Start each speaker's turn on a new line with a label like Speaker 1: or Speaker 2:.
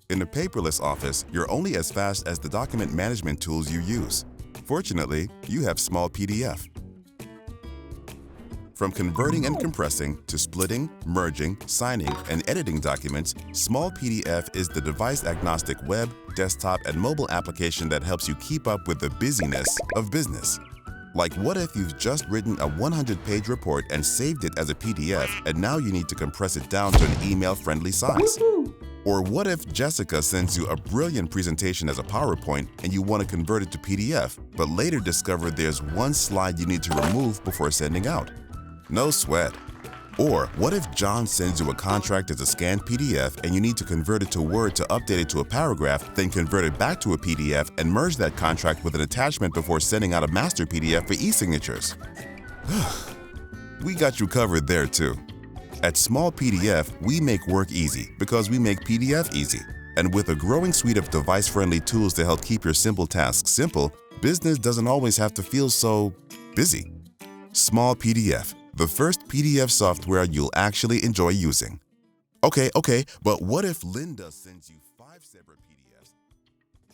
Speaker 1: In a paperless office, you're only as fast as the document management tools you use. Fortunately, you have Smallpdf. From converting and compressing to splitting, merging, signing, and editing documents, Smallpdf is the device-agnostic web, desktop, and mobile application that helps you keep up with the busyness of business. Like, what if you've just written a 100-page report and saved it as a PDF, and now you need to compress it down to an email-friendly size? Or what if Jessica sends you a brilliant presentation as a PowerPoint and you want to convert it to PDF, but later discover there's one slide you need to remove before sending out? No sweat. Or what if John sends you a contract as a scanned PDF and you need to convert it to Word to update it to a paragraph, then convert it back to a PDF and merge that contract with an attachment before sending out a master PDF for e-signatures? We got you covered there too. At Smallpdf, we make work easy because we make PDF easy. And with a growing suite of device-friendly tools to help keep your simple tasks simple, business doesn't always have to feel so busy. Smallpdf, the first PDF software you'll actually enjoy using. Okay, but what if Linda sends you 5 separate PDFs?